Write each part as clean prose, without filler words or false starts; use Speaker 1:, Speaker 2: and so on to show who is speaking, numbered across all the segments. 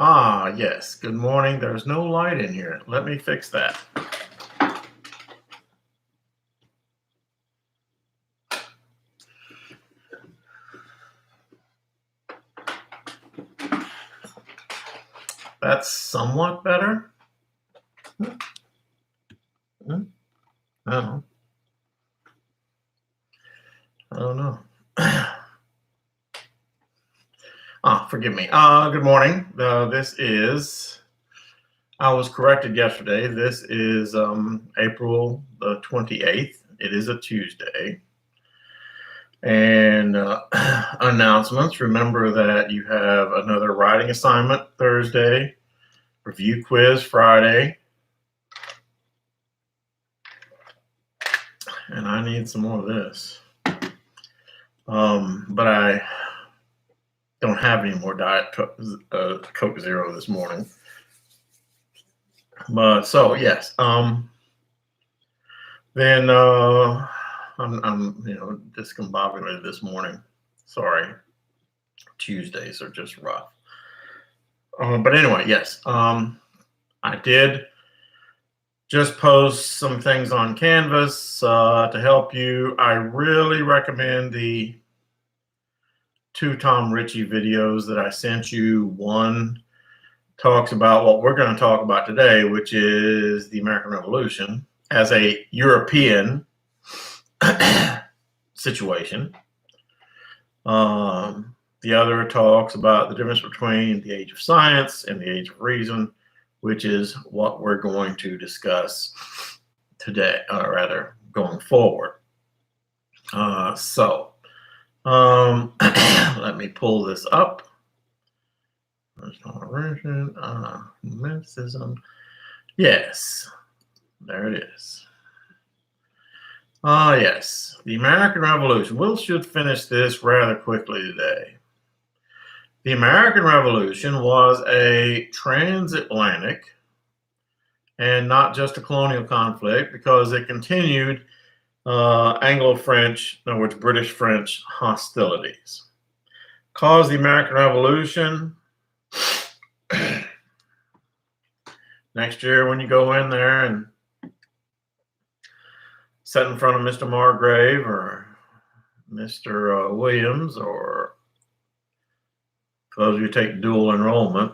Speaker 1: Ah, yes. Good morning. There's no light in here. Let me fix that. That's somewhat better. I don't know. Forgive me. Good morning. I was corrected yesterday. This is April the 28th. It is a Tuesday. And announcements. Remember that you have another writing assignment Thursday, review quiz Friday. And I need some more of this. But I don't have any more Diet Coke Zero this morning. But so yes, then I'm discombobulated this morning. Sorry, Tuesdays are just rough. But anyway, yes, I did just post some things on Canvas to help you. I really recommend the 2 Tom Ritchie videos that I sent you. One talks about what we're going to talk about today, which is the American Revolution as a European situation. The other talks about the difference between the age of science and the age of reason, which is what we're going to discuss today, or rather going forward. Let me pull this up. Mysticism. Yes, there it is. Yes, the American Revolution. We should finish this rather quickly today. The American Revolution was a transatlantic and not just a colonial conflict, because it continued Anglo-French, in other words, British-French hostilities. Caused the American Revolution. Next year, when you go in there and sit in front of Mr. Margrave or Mr. Williams, or for those of you who take dual enrollment,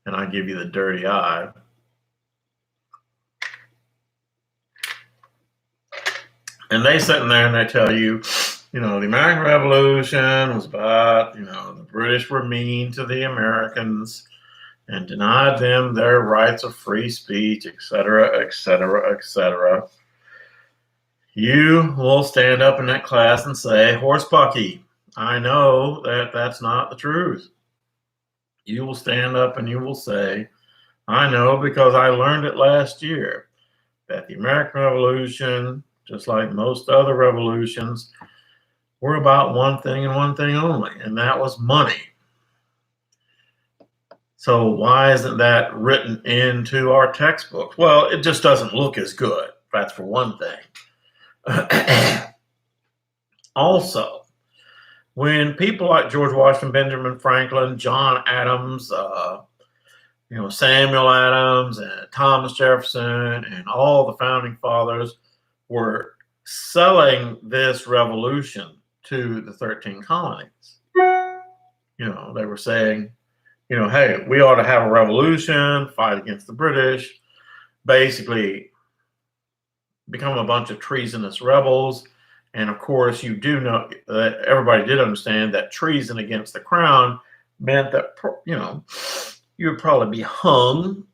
Speaker 1: and I give you the dirty eye, and they sit in there and they tell you, the American Revolution was about, the British were mean to the Americans and denied them their rights of free speech, etc., etc., etc. You will stand up in that class and say, horse bucky, I know that that's not the truth. You will stand up and you will say, I know because I learned it last year, that the American Revolution, just like most other revolutions, were about one thing and one thing only, and that was money. So why isn't that written into our textbooks? Well, it just doesn't look as good. That's for one thing. Also, when people like George Washington, Benjamin Franklin, John Adams, Samuel Adams, and Thomas Jefferson, and all the founding fathers were selling this revolution to the 13 colonies, they were saying, hey, we ought to have a revolution, fight against the British, basically become a bunch of treasonous rebels. And of course, you do know that everybody did understand that treason against the crown meant that, you would probably be hung.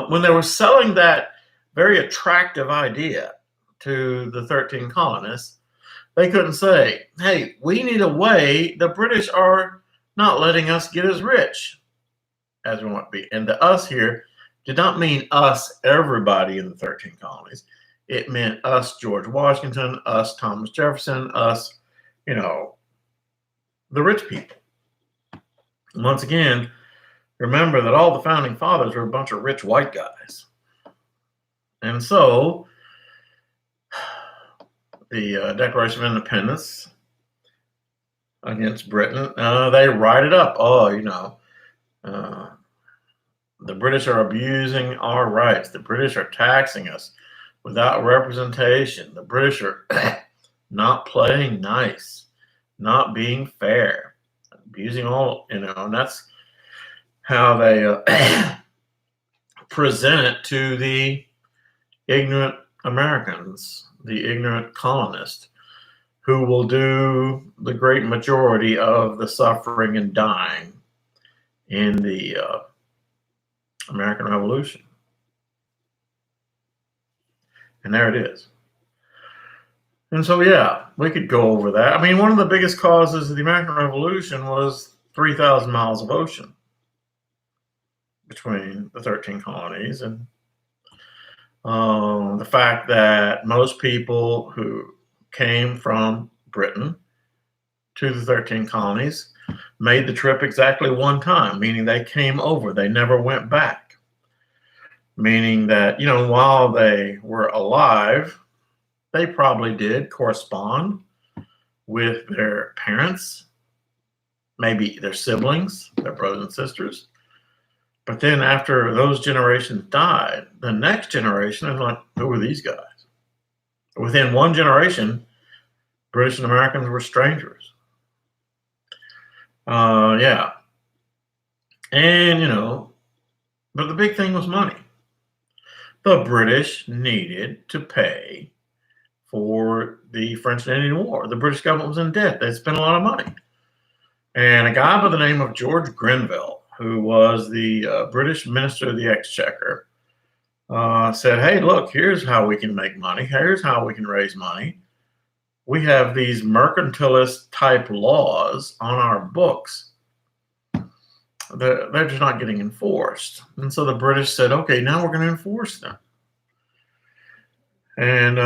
Speaker 1: When they were selling that very attractive idea to the 13 colonists, they couldn't say, hey, we need a way. The British are not letting us get as rich as we want to be. And the us here did not mean us, everybody in the 13 colonies. It meant us, George Washington, us, Thomas Jefferson, us, the rich people. Once again, remember that all the founding fathers were a bunch of rich white guys. And so the Declaration of Independence against Britain, they write it up. The British are abusing our rights. The British are taxing us without representation. The British are not playing nice, not being fair, abusing all, and that's how they present it to the ignorant Americans, the ignorant colonists, who will do the great majority of the suffering and dying in the American Revolution. And there it is. And so, yeah, we could go over that. I mean, one of the biggest causes of the American Revolution was 3,000 miles of ocean between the 13 colonies, and the fact that most people who came from Britain to the 13 colonies made the trip exactly one time, meaning they came over, they never went back. Meaning that, while they were alive, they probably did correspond with their parents, maybe their siblings, their brothers and sisters. But then after those generations died, the next generation is like, who are these guys? Within one generation, British and Americans were strangers. Yeah. And, but the big thing was money. The British needed to pay for the French and Indian War. The British government was in debt. They spent a lot of money. And a guy by the name of George Grenville, who was the British Minister of the Exchequer, said, hey, look, here's how we can make money. Here's how we can raise money. We have these mercantilist type laws on our books. They're just not getting enforced. And so the British said, okay, now we're going to enforce them. And,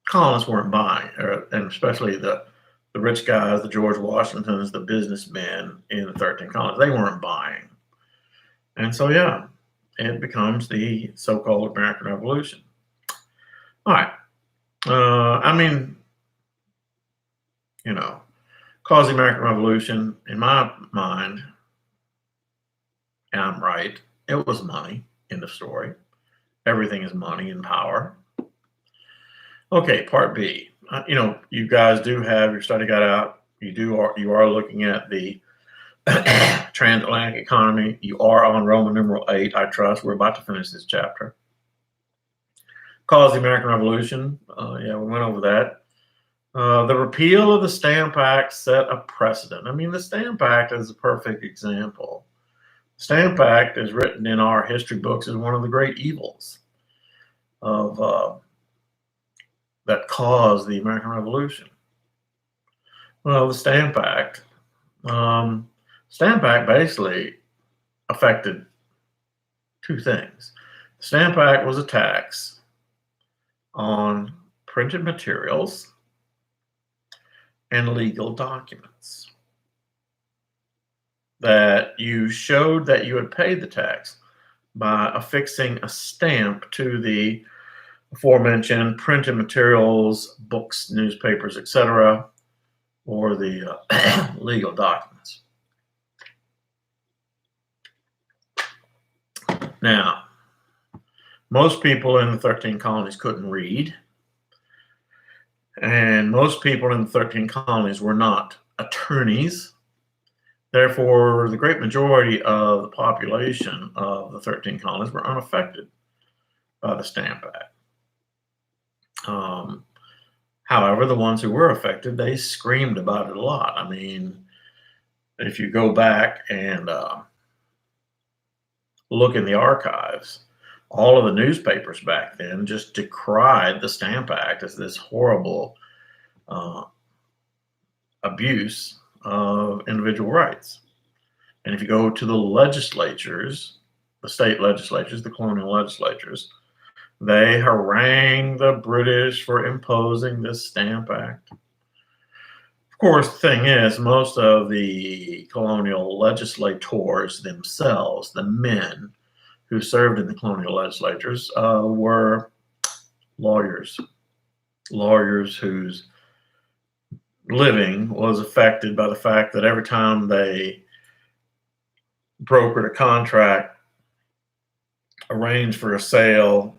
Speaker 1: colonists weren't buying, and especially the rich guys, the George Washingtons, the businessmen in the 13 colonies, they weren't buying. And so, yeah, it becomes the so-called American Revolution. All right. Cause the American Revolution, in my mind, and I'm right, it was money in the story. Everything is money and power. Okay, part B. You guys do have your study guide out. You are looking at the transatlantic economy. You are on Roman numeral 8, I trust. We're about to finish this chapter. Cause the American Revolution. We went over that. The repeal of the Stamp Act set a precedent. I mean, the Stamp Act is a perfect example. The Stamp Act is written in our history books as one of the great evils of that caused the American Revolution. Well, the Stamp Act basically affected two things. The Stamp Act was a tax on printed materials and legal documents that you showed that you had paid the tax by affixing a stamp to the aforementioned printed materials, books, newspapers, etc., or the legal documents. Now, most people in the 13 colonies couldn't read, and most people in the 13 colonies were not attorneys. Therefore, the great majority of the population of the 13 colonies were unaffected by the Stamp Act. However, the ones who were affected, they screamed about it a lot. I mean, if you go back and look in the archives, all of the newspapers back then just decried the Stamp Act as this horrible abuse of individual rights. And if you go to the legislatures, the state legislatures, the colonial legislatures, they harangued the British for imposing this Stamp Act. Of course, the thing is, most of the colonial legislators themselves, the men who served in the colonial legislatures, were lawyers whose living was affected by the fact that every time they brokered a contract, arranged for a sale,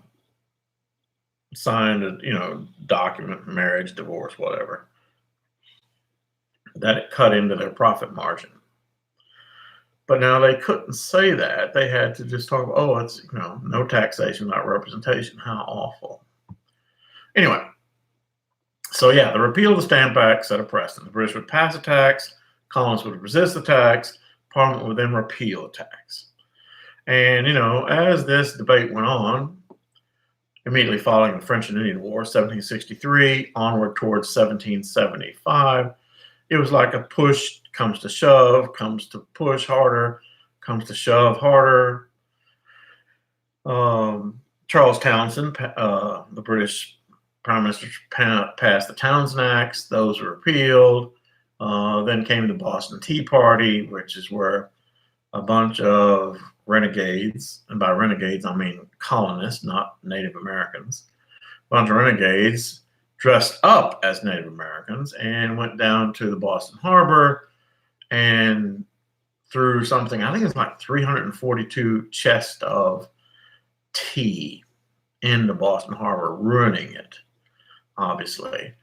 Speaker 1: signed a document, marriage, divorce, whatever, that it cut into their profit margin. But now they couldn't say that. They had to just talk about, oh, it's no taxation without representation. How awful. Anyway, so yeah, the repeal of the Stamp Act set a precedent. The British would pass a tax, colonists would resist the tax, Parliament would then repeal the tax. And as this debate went on, immediately following the French and Indian War, 1763, onward towards 1775, it was like a push comes to shove, comes to push harder, comes to shove harder. Charles Townshend, the British Prime Minister, passed the Townshend Acts. Those were repealed. Then came the Boston Tea Party, which is where a bunch of renegades, and by renegades I mean colonists, not Native Americans, a bunch of renegades dressed up as Native Americans and went down to the Boston Harbor and threw something, I think it's like 342 chests of tea into Boston Harbor, ruining it, obviously.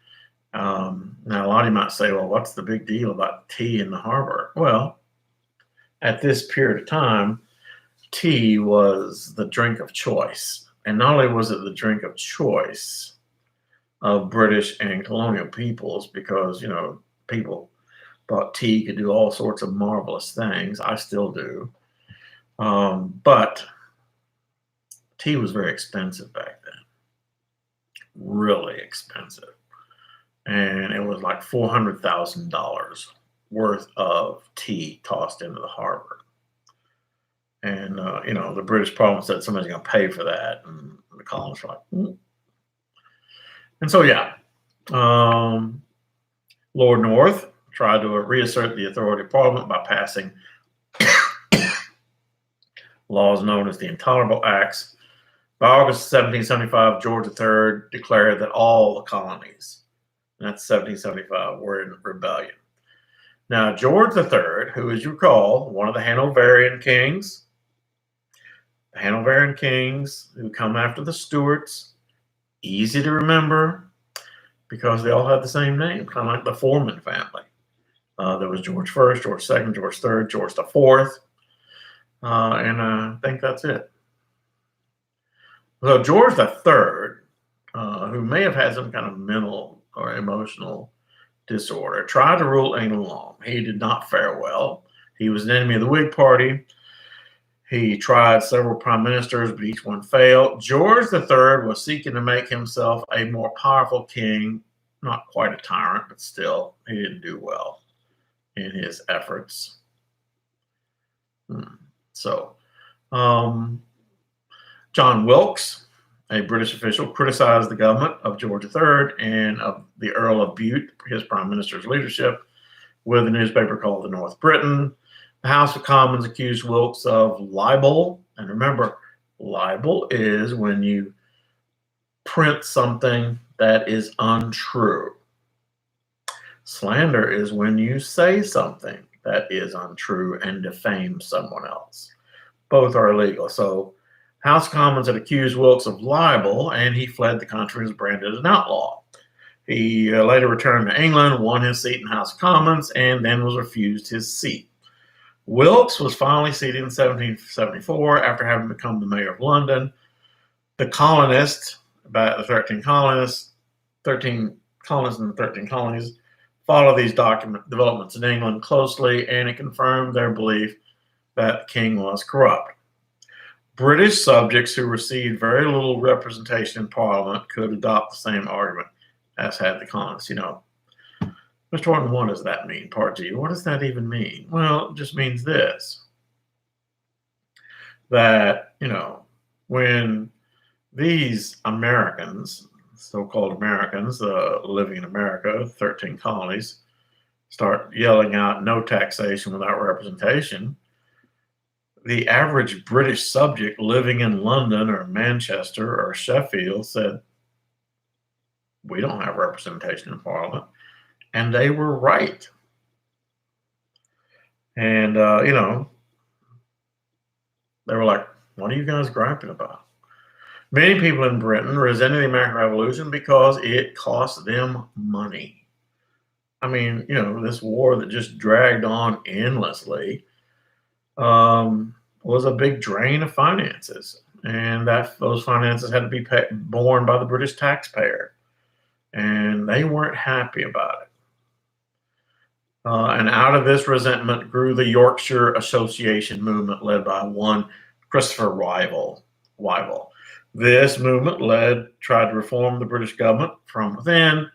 Speaker 1: Now, a lot of you might say, well, what's the big deal about tea in the harbor? Well, at this period of time, tea was the drink of choice. And not only was it the drink of choice of British and colonial peoples, because, people thought tea could do all sorts of marvelous things. I still do. But tea was very expensive back then. Really expensive. And it was like $400,000 worth of tea tossed into the harbor. And, the British Parliament said somebody's going to pay for that. And the colonists were like, And so, yeah, Lord North tried to reassert the authority of Parliament by passing laws known as the Intolerable Acts. By August 1775, George III declared that all the colonies, and that's 1775, were in rebellion. Now, George III, who, as you recall, one of the Hanoverian kings who come after the Stuarts, easy to remember because they all have the same name, kind of like the Foreman family. There was George I, George II, George III, George IV, and I think that's it. So George III, who may have had some kind of mental or emotional disorder, tried to rule England long. He did not fare well. He was an enemy of the Whig Party. He tried several prime ministers, but each one failed. George III was seeking to make himself a more powerful king, not quite a tyrant, but still, he didn't do well in his efforts. So, John Wilkes, a British official, criticized the government of George III and of the Earl of Bute, his prime minister's leadership, with a newspaper called the North Briton. The House of Commons accused Wilkes of libel. And remember, libel is when you print something that is untrue. Slander is when you say something that is untrue and defame someone else. Both are illegal. So House of Commons had accused Wilkes of libel, and he fled the country and was branded an outlaw. He later returned to England, won his seat in the House of Commons, and then was refused his seat. Wilkes was finally seated in 1774 after having become the mayor of London. The colonists, about the 13 colonists and the 13 colonies, followed these developments in England closely, and it confirmed their belief that the king was corrupt. British subjects who received very little representation in Parliament could adopt the same argument as had the colonists. Mr. Horton, what does that mean? Part G, what does that even mean? Well, it just means this, that, when these Americans, so-called Americans living in America, 13 colonies, start yelling out no taxation without representation, the average British subject living in London or Manchester or Sheffield said, we don't have representation in Parliament. And they were right. And, they were like, what are you guys griping about? Many people in Britain resented the American Revolution because it cost them money. I mean, this war that just dragged on endlessly was a big drain of finances. And those finances had to be borne by the British taxpayer. And they weren't happy about it. And out of this resentment grew the Yorkshire Association movement led by one Christopher Wyville. This movement tried to reform the British government from within.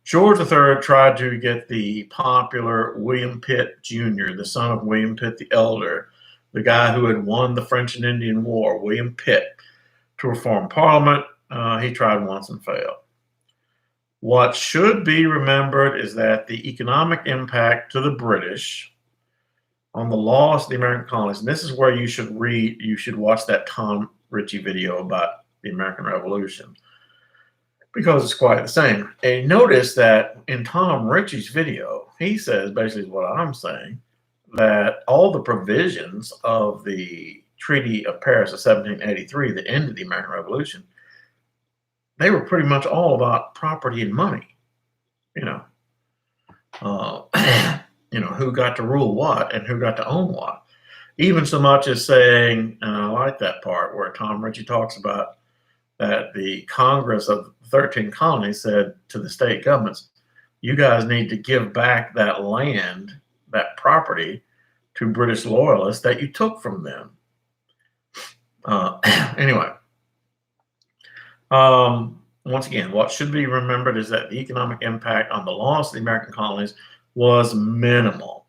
Speaker 1: George III tried to get the popular William Pitt Jr., the son of William Pitt the Elder, the guy who had won the French and Indian War, William Pitt, to reform Parliament. He tried once and failed. What should be remembered is that the economic impact to the British on the loss of the American colonies, and this is where you should watch that Tom Ritchie video about the American Revolution, because it's quite the same. And notice that in Tom Ritchie's video, he says basically what I'm saying, that all the provisions of the Treaty of Paris of 1783 that ended the American Revolution, they were pretty much all about property and money. Who got to rule what and who got to own what. Even so much as saying, and I like that part where Tom Ritchie talks about that the Congress of 13 colonies said to the state governments, you guys need to give back that land, that property, to British loyalists that you took from them. Anyway, once again, what should be remembered is that the economic impact on the loss of the American colonies was minimal.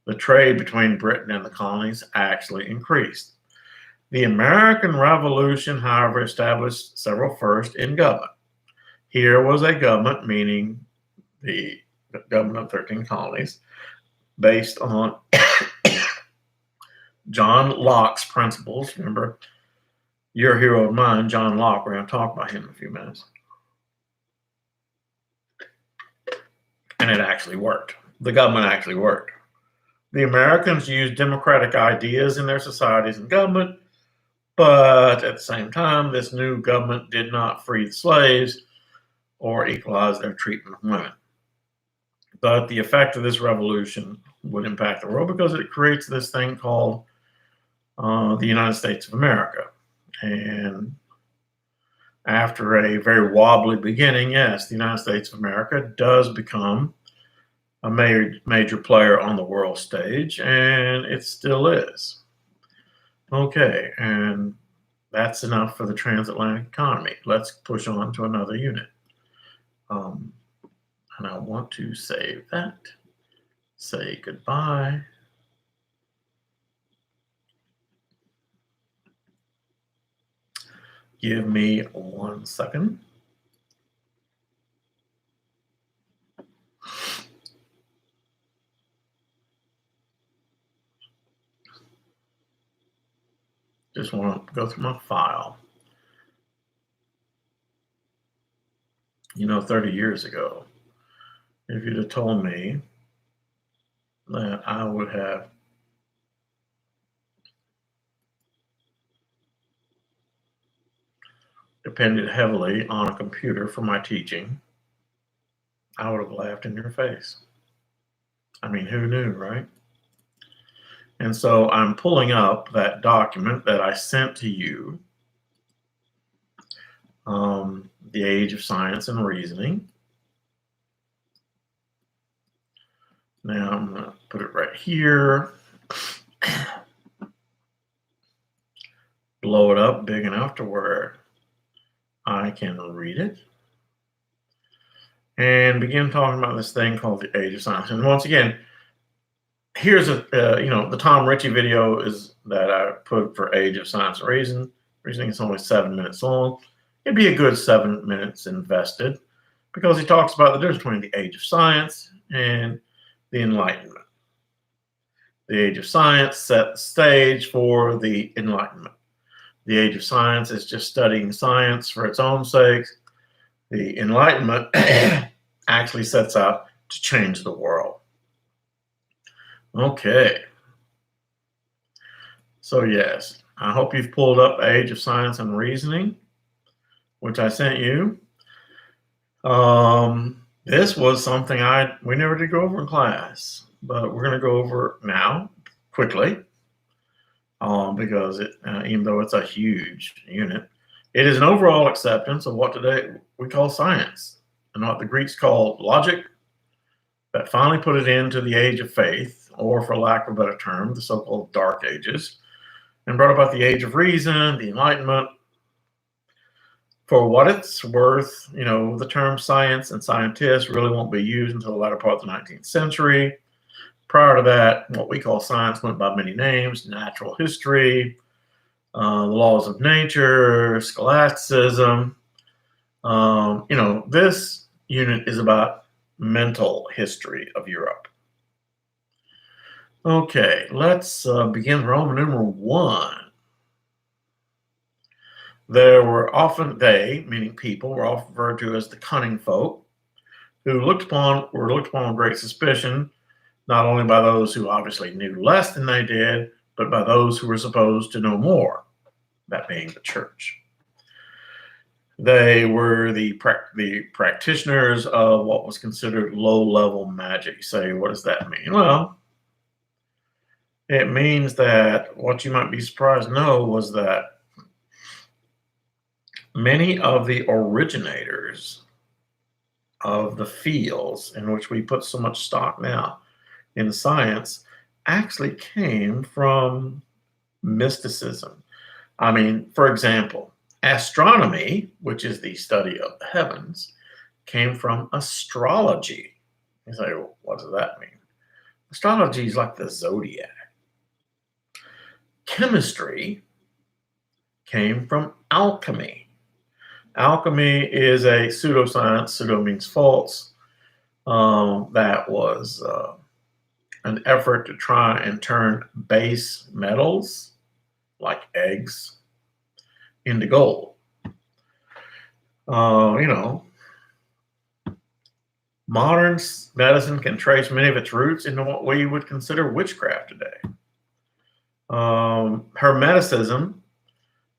Speaker 1: The trade between Britain and the colonies actually increased. The American Revolution, however, established several firsts in government. Here was a government, meaning the government of 13 colonies, based on John Locke's principles. Remember, your hero of mine, John Locke. We're going to talk about him in a few minutes. And it actually worked. The government actually worked. The Americans used democratic ideas in their societies and government, but at the same time, this new government did not free the slaves or equalize their treatment of women. But the effect of this revolution would impact the world because it creates this thing called the United States of America. And after a very wobbly beginning, yes, the United States of America does become a major player on the world stage, and it still is. Okay, and that's enough for the transatlantic economy. Let's push on to another unit. And I want to save that. Say goodbye. Give me 1 second. Just want to go through my file. 30 years ago, if you'd have told me that I would have depended heavily on a computer for my teaching, I would have laughed in your face. I mean, who knew, right? And so I'm pulling up that document that I sent to you, The Age of Science and Reasoning. Now I'm going to put it right here. Blow it up big enough to where I can read it. And begin talking about this thing called The Age of Science. And once again, here's the Tom Ritchie video is that I put for Age of Science and Reasoning. It's only 7 minutes long. It'd be a good 7 minutes invested because he talks about the difference between the Age of Science and the Enlightenment. The Age of Science set the stage for the Enlightenment. The Age of Science is just studying science for its own sake. The Enlightenment actually sets out to change the world. Okay. So yes, I hope you've pulled up Age of Science and Reasoning, which I sent you. This was something we never did go over in class, but we're going to go over now quickly, because even though it's a huge unit, it is an overall acceptance of what today we call science and what the Greeks called logic, that finally put it into the age of faith, or for lack of a better term, the so-called Dark Ages, and brought about the age of reason, the Enlightenment. For what it's worth, the term science and scientist really won't be used until the latter part of the 19th century. Prior to that, what we call science went by many names: natural history, the laws of nature, scholasticism. This unit is about mental history of Europe. Okay, let's begin Roman numeral 1. They, meaning people, were often referred to as the cunning folk, who were looked upon with great suspicion, not only by those who obviously knew less than they did, but by those who were supposed to know more, that being the church. They were the practitioners of what was considered low-level magic. You say, what does that mean? Well, it means that what you might be surprised to know was that many of the originators of the fields in which we put so much stock now in science actually came from mysticism. I mean, for example, astronomy, which is the study of the heavens, came from astrology. You say, well, what does that mean? Astrology is like the zodiac. Chemistry came from alchemy. Alchemy is a pseudoscience. Pseudo means false. That was an effort to try and turn base metals like eggs into gold. Modern medicine can trace many of its roots into what we would consider witchcraft today. Hermeticism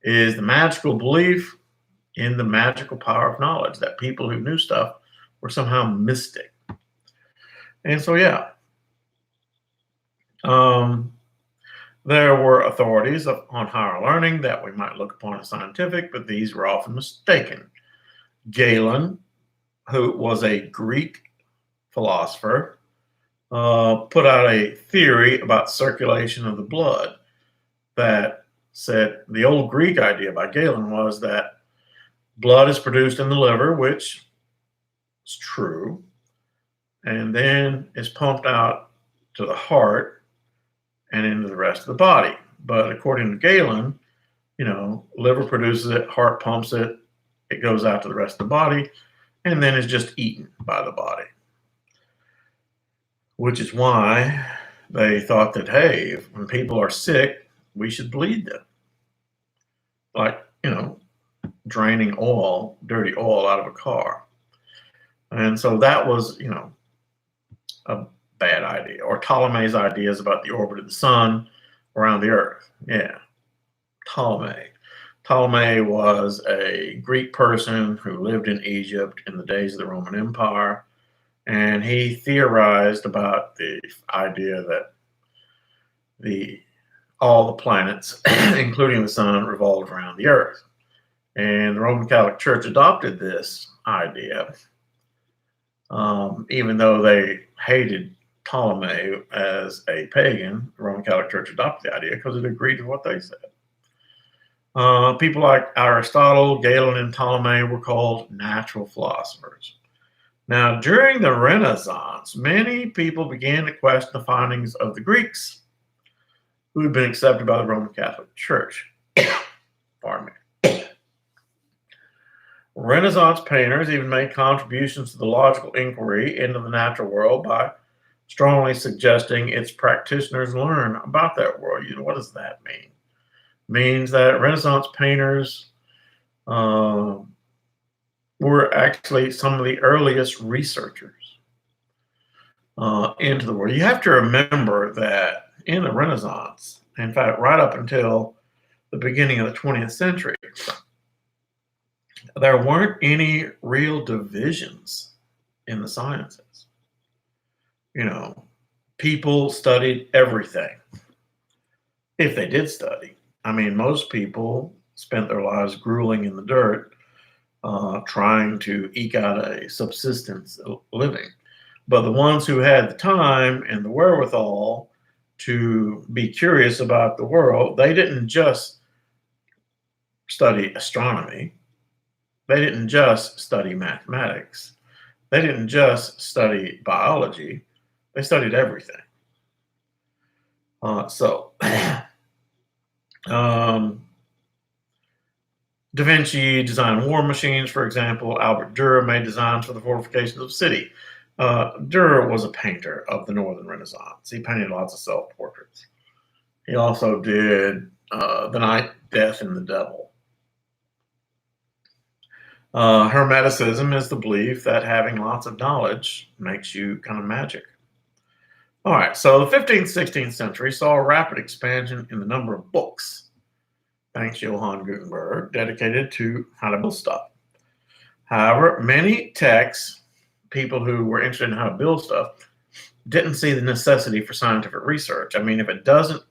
Speaker 1: is the magical belief in the magical power of knowledge, that people who knew stuff were somehow mystic. And so, yeah, there were authorities on higher learning that we might look upon as scientific, but these were often mistaken. Galen, who was a Greek philosopher, put out a theory about circulation of the blood that said the old Greek idea by Galen was that blood is produced in the liver, which is true, and then is pumped out to the heart and into the rest of the body. But according to Galen, liver produces it, heart pumps it, it goes out to the rest of the body, and then is just eaten by the body. Which is why they thought that, hey, when people are sick, we should bleed them. Like, draining dirty oil out of a car. And so that was, a bad idea. Or Ptolemy's ideas about the orbit of the sun around the earth. Yeah, Ptolemy. Ptolemy was a Greek person who lived in Egypt in the days of the Roman Empire. And he theorized about the idea that all the planets, including the sun, revolved around the earth. And the Roman Catholic Church adopted this idea, even though they hated Ptolemy as a pagan. The Roman Catholic Church adopted the idea because it agreed with what they said. People like Aristotle, Galen, and Ptolemy were called natural philosophers. Now, during the Renaissance, many people began to question the findings of the Greeks, who had been accepted by the Roman Catholic Church. Pardon me. Renaissance painters even made contributions to the logical inquiry into the natural world by strongly suggesting its practitioners learn about that world. What does that mean? It means that Renaissance painters were actually some of the earliest researchers. into the world. You have to remember that in the Renaissance, in fact, right up until the beginning of the 20th century, there weren't any real divisions in the sciences. You know, people studied everything if they did study. I mean, most people spent their lives grueling in the dirt, trying to eke out a subsistence living. But the ones who had the time and the wherewithal to be curious about the world, they didn't just study astronomy. They didn't just study mathematics. They didn't just study biology. They studied everything. So Da Vinci designed war machines, for example. Albert Dürer made designs for the fortifications of city. Dürer was a painter of the Northern Renaissance. He painted lots of self-portraits. He also did The Night, Death, and the Devil. Hermeticism is the belief that having lots of knowledge makes you kind of magic. All right, so the 15th, 16th century saw a rapid expansion in the number of books, thanks Johann Gutenberg, dedicated to how to build stuff. However, many techs, people who were interested in how to build stuff, didn't see the necessity for scientific research. I mean, if it doesn't,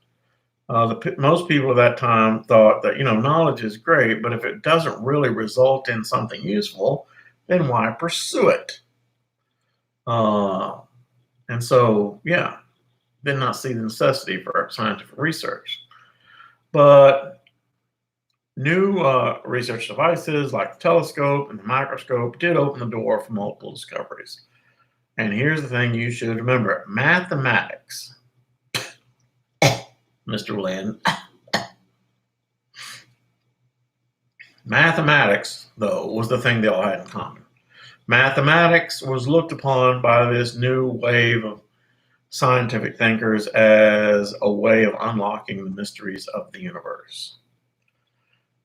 Speaker 1: most people at that time thought that, knowledge is great, but if it doesn't really result in something useful, then why pursue it? And so, did not see the necessity for scientific research. But new research devices like the telescope and the microscope did open the door for multiple discoveries. And here's the thing you should remember. Mathematics, Mr. Lynn. Mathematics, though, was the thing they all had in common. Mathematics was looked upon by this new wave of scientific thinkers as a way of unlocking the mysteries of the universe.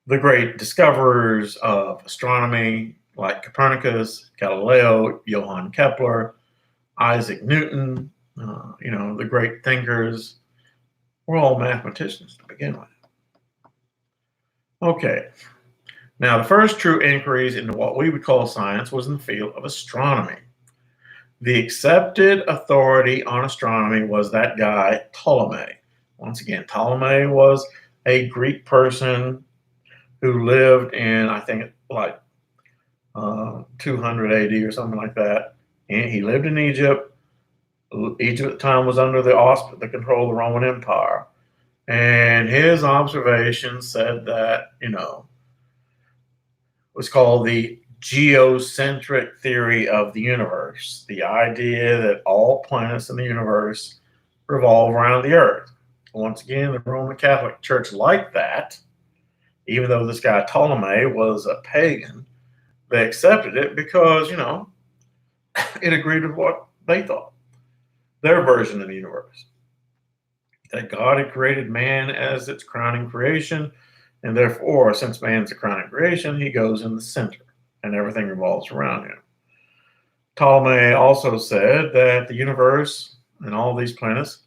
Speaker 1: The great discoverers of astronomy, like Copernicus, Galileo, Johann Kepler, Isaac Newton, the great thinkers, were all mathematicians to begin with. Okay, now the first true inquiries into what we would call science was in the field of astronomy. The accepted authority on astronomy was that guy, Ptolemy. Once again, Ptolemy was a Greek person who lived in, I think, like 200 AD or something like that. And he lived in Egypt. Egypt at the time was under the control of the Roman Empire. And his observations said that, was called the geocentric theory of the universe, the idea that all planets in the universe revolve around the Earth. Once again, the Roman Catholic Church liked that. Even though this guy Ptolemy was a pagan, they accepted it because, it agreed with what they thought, their version of the universe. That God had created man as its crowning creation, and therefore, since man's a crowning creation, he goes in the center, and everything revolves around him. Ptolemy also said that the universe and all these planets,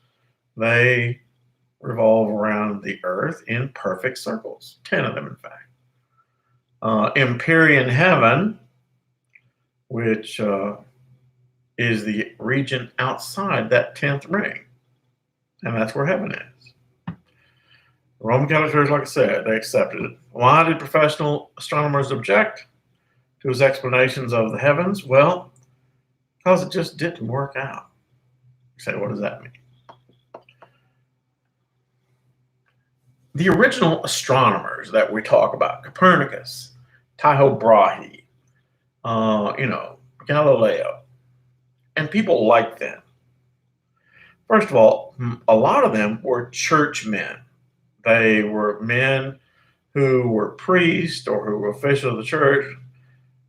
Speaker 1: they revolve around the Earth in perfect circles, 10 of them, in fact. Empyrean heaven, which is the region outside that 10th ring, and that's where heaven is. The Roman Catholic Church, like I said, they accepted it. Why did professional astronomers object to his explanations of the heavens? Well, because it just didn't work out. You say, what does that mean? The original astronomers that we talk about, Copernicus, Tycho Brahe, Galileo, and people like them. First of all, a lot of them were churchmen. They were men who were priests or who were officials of the church,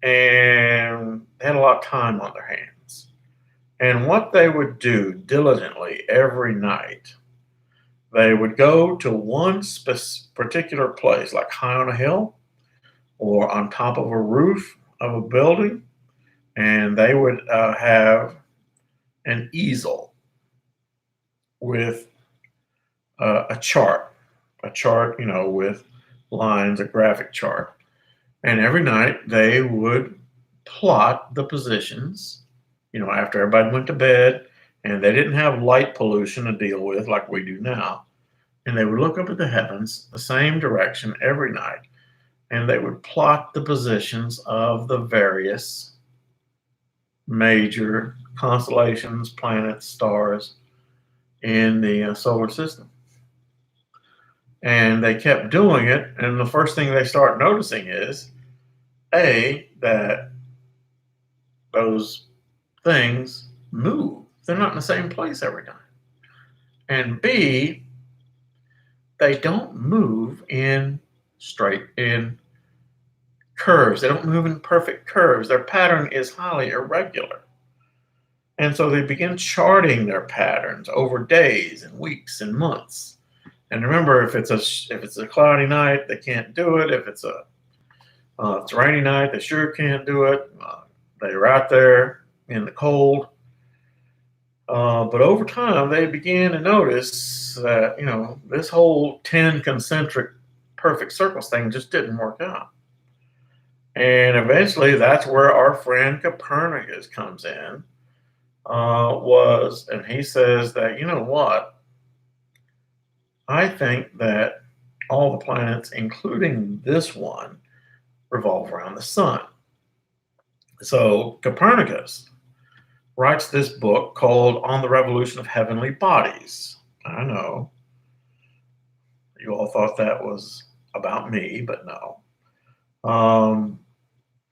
Speaker 1: and they had a lot of time on their hands. And what they would do diligently every night, they would go to one particular place, like high on a hill or on top of a roof of a building, and they would have an easel with a chart, with lines, a graphic chart. And every night they would plot the positions, after everybody went to bed, and they didn't have light pollution to deal with like we do now. And they would look up at the heavens, the same direction every night, and they would plot the positions of the various major constellations, planets, stars in the solar system. And they kept doing it, and the first thing they start noticing is, A, that those things move. They're not in the same place every night. And B, they don't move in curves. They don't move in perfect curves. Their pattern is highly irregular. And so they begin charting their patterns over days and weeks and months. And remember, if it's a cloudy night, they can't do it. If it's a rainy night, they sure can't do it. They're out there in the cold. But over time, they began to notice that, this whole 10 concentric perfect circles thing just didn't work out. And eventually, that's where our friend Copernicus comes in, and he says that, you know what? I think that all the planets, including this one, revolve around the sun. So Copernicus writes this book called On the Revolution of Heavenly Bodies. I know you all thought that was about me, but no.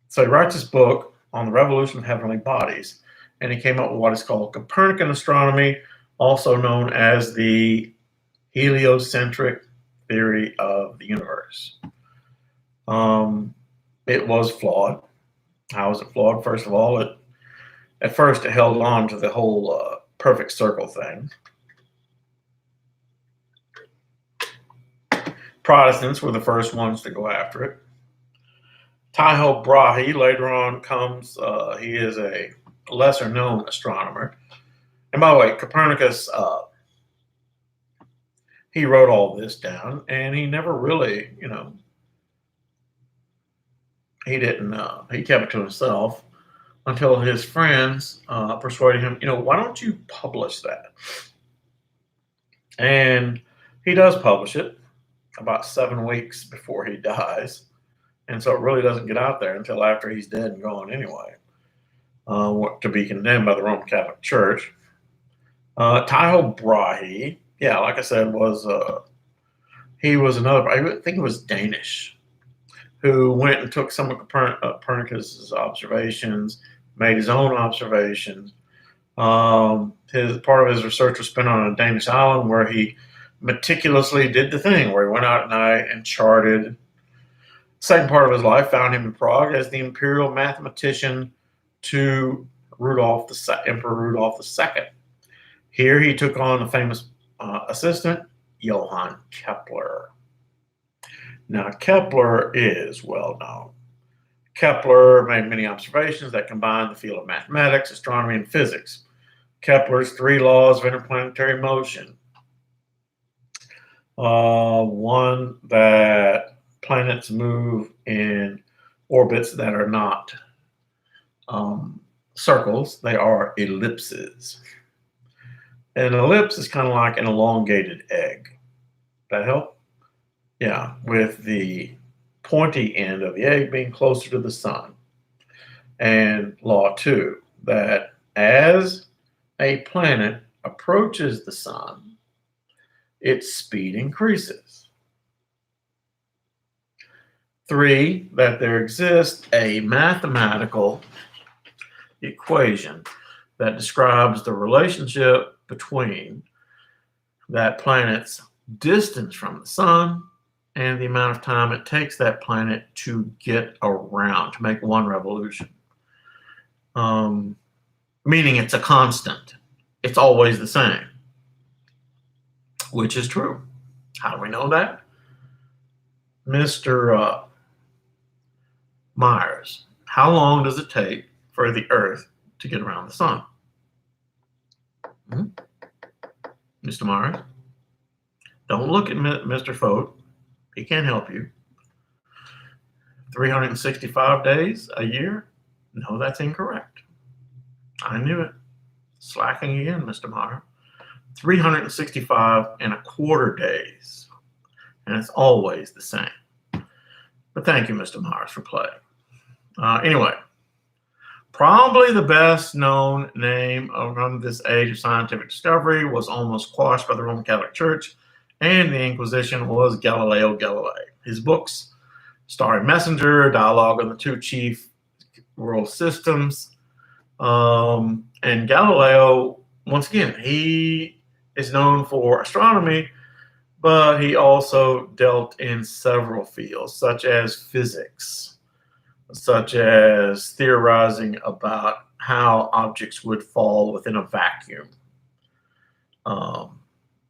Speaker 1: So he writes this book on the revolution of heavenly bodies, and he came up with what is called Copernican astronomy, also known as the heliocentric theory of the universe. It was flawed. How was it flawed? First of all, at first it held on to the whole perfect circle thing. Protestants were the first ones to go after it. Tycho Brahe later on comes. He is a lesser known astronomer. And by the way, Copernicus, he wrote all this down, and he never really, he kept it to himself until his friends persuaded him, why don't you publish that? And he does publish it about 7 weeks before he dies. And so it really doesn't get out there until after he's dead and gone anyway, to be condemned by the Roman Catholic Church. Tycho Brahe, yeah, like I said, he was another, I think he was Danish, who went and took some of Copernicus's observations, made his own observations. His part of his research was spent on a Danish island where he meticulously did the thing where he went out at night and charted. Second part of his life found him in Prague as the imperial mathematician to Emperor Rudolf II. Here he took on the famous assistant, Johann Kepler. Now, Kepler is well known. Kepler made many observations that combined the field of mathematics, astronomy, and physics. Kepler's 3 laws of interplanetary motion. One, that planets move in orbits that are not circles, they are ellipses. An ellipse is kind of like an elongated egg. That help? Yeah, with the pointy end of the egg being closer to the sun. And law 2, that as a planet approaches the sun, its speed increases. 3, that there exists a mathematical equation that describes the relationship between that planet's distance from the sun and the amount of time it takes that planet to get around, to make one revolution. Meaning it's a constant. It's always the same, which is true. How do we know that? Mr. Myers, how long does it take for the Earth to get around the sun? Hmm? Mr. Myers, don't look at Mr. Fote. He can't help you. 365 days a year? No, that's incorrect. I knew it. Slacking again, Mr. Meyer. 365 and a quarter days. And it's always the same. But thank you, Mr. Myers, for playing. Anyway, probably the best known name around this age of scientific discovery was almost quashed by the Roman Catholic Church and the Inquisition was Galileo Galilei. His books, Starry Messenger, Dialogue on the Two Chief World Systems, and Galileo, once again, he is known for astronomy, but he also dealt in several fields, such as physics, such as theorizing about how objects would fall within a vacuum,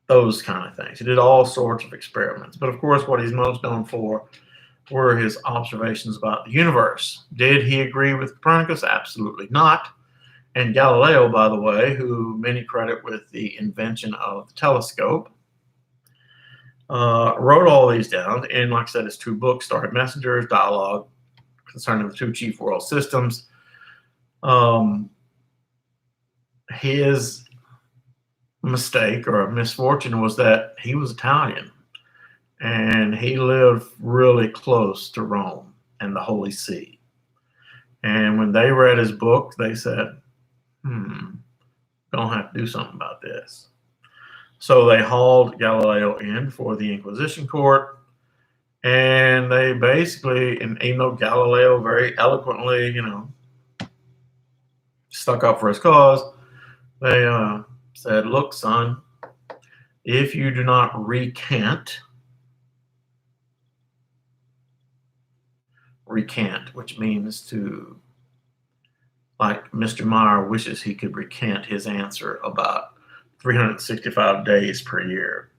Speaker 1: those kind of things. He did all sorts of experiments. But of course, what he's most known for were his observations about the universe. Did he agree with Copernicus? Absolutely not. And Galileo, by the way, who many credit with the invention of the telescope, wrote all these down in, like I said, his two books, Starry Messengers, Dialogue concerning the Two Chief World Systems. His mistake or misfortune was that he was Italian and he lived really close to Rome and the Holy See. And when they read his book, they said, gonna have to do something about this. So they hauled Galileo in for the Inquisition court, and they basically, and even though Galileo very eloquently, stuck up for his cause, they said, look, son, if you do not recant, which means to, like Mr. Meyer wishes he could recant his answer about 365 days per year.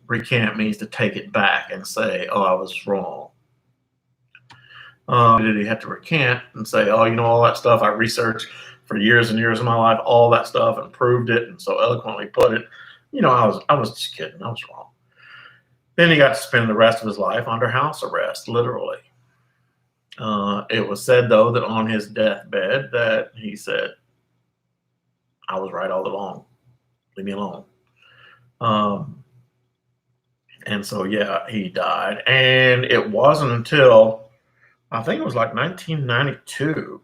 Speaker 1: Recant means to take it back and say, oh, I was wrong. Did he have to recant and say, oh, all that stuff I researched for years and years of my life, all that stuff, and proved it and so eloquently put it, I was just kidding. I was wrong. Then he got to spend the rest of his life under house arrest, literally. It was said, though, that on his deathbed that he said, I was right all along. Leave me alone. And so, yeah, he died. And it wasn't until, I think it was like 1992,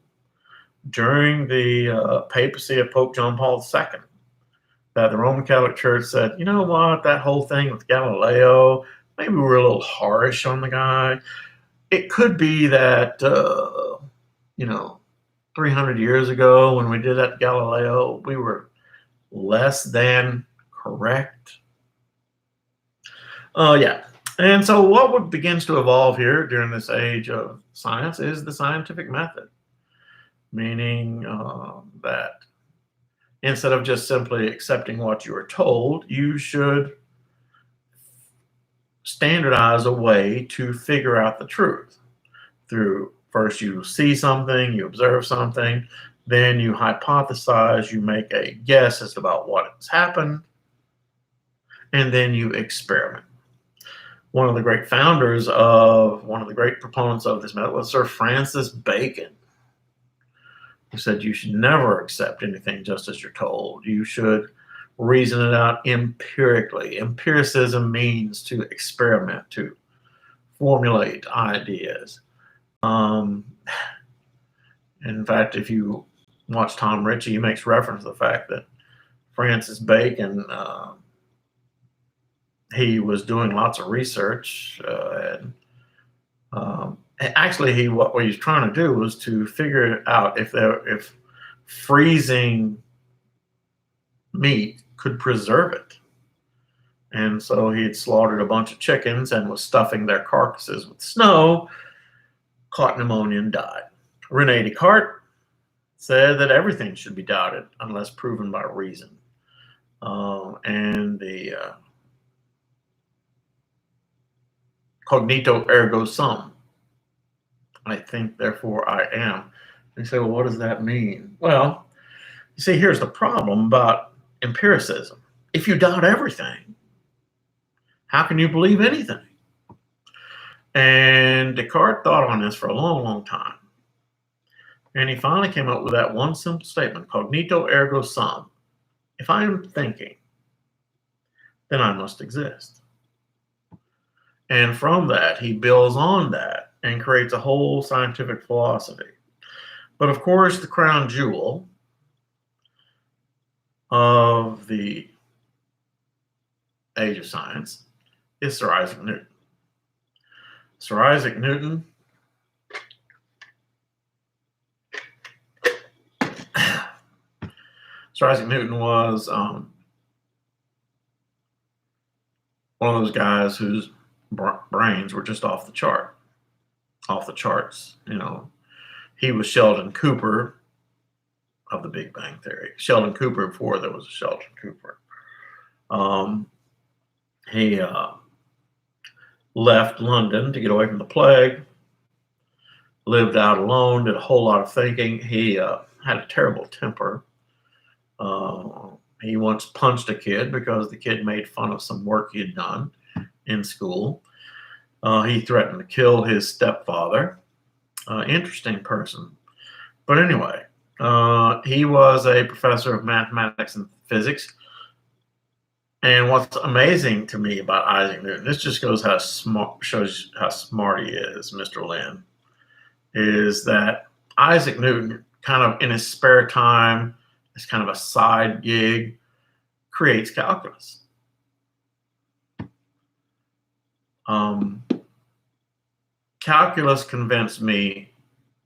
Speaker 1: during the papacy of Pope John Paul II, that the Roman Catholic Church said, you know what, that whole thing with Galileo, maybe we're a little harsh on the guy. It could be that, 300 years ago when we did that Galileo, we were less than correct. Yeah. And so what begins to evolve here during this age of science is the scientific method, meaning that instead of just simply accepting what you are told, you should standardize a way to figure out the truth. Through first you see something, you observe something, then you hypothesize, you make a guess as to about what has happened, and then you experiment. One of the great proponents of this method was Sir Francis Bacon, who said you should never accept anything just as you're told. You should reason it out empirically. Empiricism means to experiment, to formulate ideas. In fact, if you watch Tom Ritchie, he makes reference to the fact that Francis Bacon, he was doing lots of research, and actually, what he was trying to do was to figure out if freezing meat could preserve it. And so he had slaughtered a bunch of chickens and was stuffing their carcasses with snow, caught pneumonia, and died. Rene Descartes said that everything should be doubted unless proven by reason. And the cognito ergo sum. I think, therefore I am. You say, well, what does that mean? Well, You see, here's the problem about empiricism. If you doubt everything, how can you believe anything? And Descartes thought on this for a long, long time. And he finally came up with that one simple statement, cognito ergo sum. If I am thinking, then I must exist. And from that, he builds on that and creates a whole scientific philosophy. But of course, the crown jewel of the age of science is Sir Isaac Newton. Sir Isaac Newton was one of those guys whose brains were just off the charts. You know, he was Sheldon Cooper of the Big Bang Theory. Sheldon Cooper before there was a Sheldon Cooper. He left London to get away from the plague, lived out alone, did a whole lot of thinking. He had a terrible temper. He once punched a kid because the kid made fun of some work he had done in school. He threatened to kill his stepfather. Interesting person. But anyway, he was a professor of mathematics and physics. And what's amazing to me about Isaac Newton, this just shows how smart he is, Mr. Lynn, is that Isaac Newton kind of in his spare time, it's kind of a side gig, creates calculus. Calculus convinced me,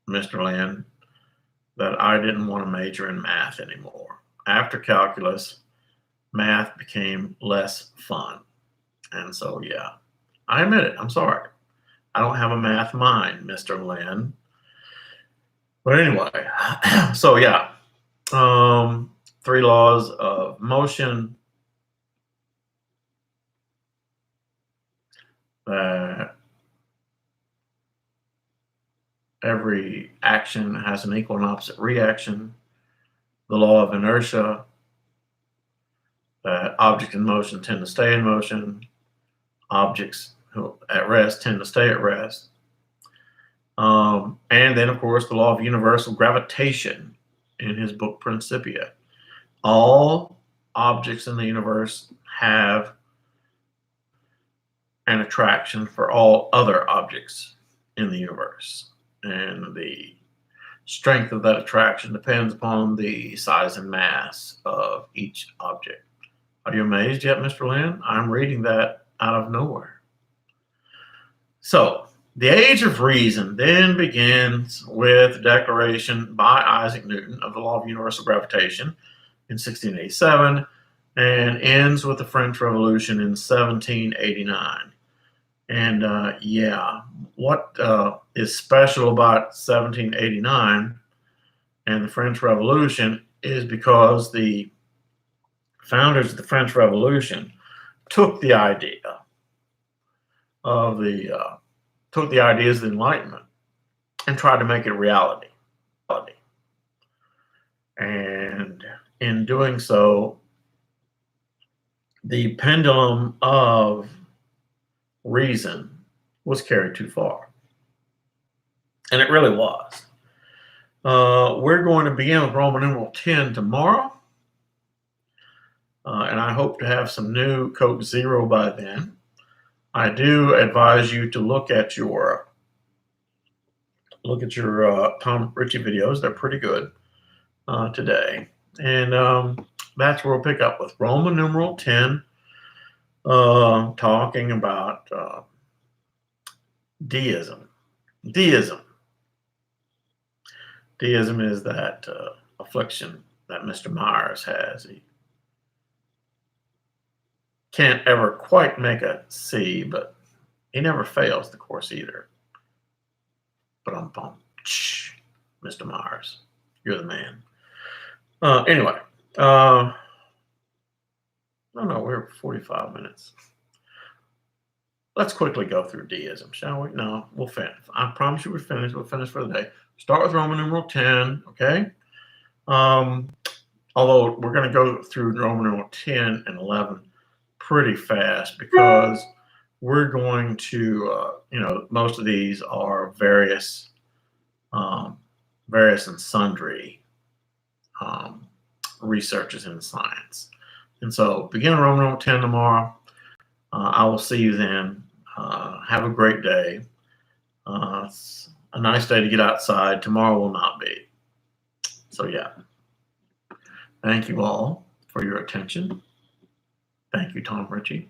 Speaker 1: Mr. Lynn, that I didn't want to major in math anymore. After calculus, math became less fun. And so, yeah, I admit it. I'm sorry. I don't have a math mind, Mr. Lynn. But anyway, so yeah. 3 laws of motion, that every action has an equal and opposite reaction, the law of inertia, that objects in motion tend to stay in motion, objects at rest tend to stay at rest, and then of course the law of universal gravitation in his book Principia. All objects in the universe have an attraction for all other objects in the universe. And the strength of that attraction depends upon the size and mass of each object. Are you amazed yet, Mr. Lynn? I'm reading that out of nowhere. So, the age of reason then begins with the declaration by Isaac Newton of the law of universal gravitation in 1687 and ends with the French Revolution in 1789. And yeah, what is special about 1789 and the French Revolution is because the founders of the French Revolution took the idea of took the ideas of the Enlightenment and tried to make it reality. And in doing so, the pendulum of reason was carried too far. And it really was. We're going to begin with Roman numeral 10 tomorrow. And I hope to have some new Coke Zero by then. I do advise you to look at your Tom Ritchie videos. They're pretty good today. And that's where we'll pick up with Roman numeral 10, talking about deism. Deism is that affliction that Mr. Myers has. He can't ever quite make a C, but he never fails the course either. But Mr. Myers, you're the man. Anyway, no, we're 45 minutes. Let's quickly go through deism, shall we? No, we'll finish. I promise you we'll finish for the day. Start with Roman numeral 10, okay? although we're going to go through Roman numeral 10 and 11 pretty fast because we're going to, most of these are various and sundry researches in science. And so begin Roman numeral 10 tomorrow. I will see you then. Have a great day. It's a nice day to get outside. Tomorrow will not be. So yeah. Thank you all for your attention. Thank you, Tom Ritchie.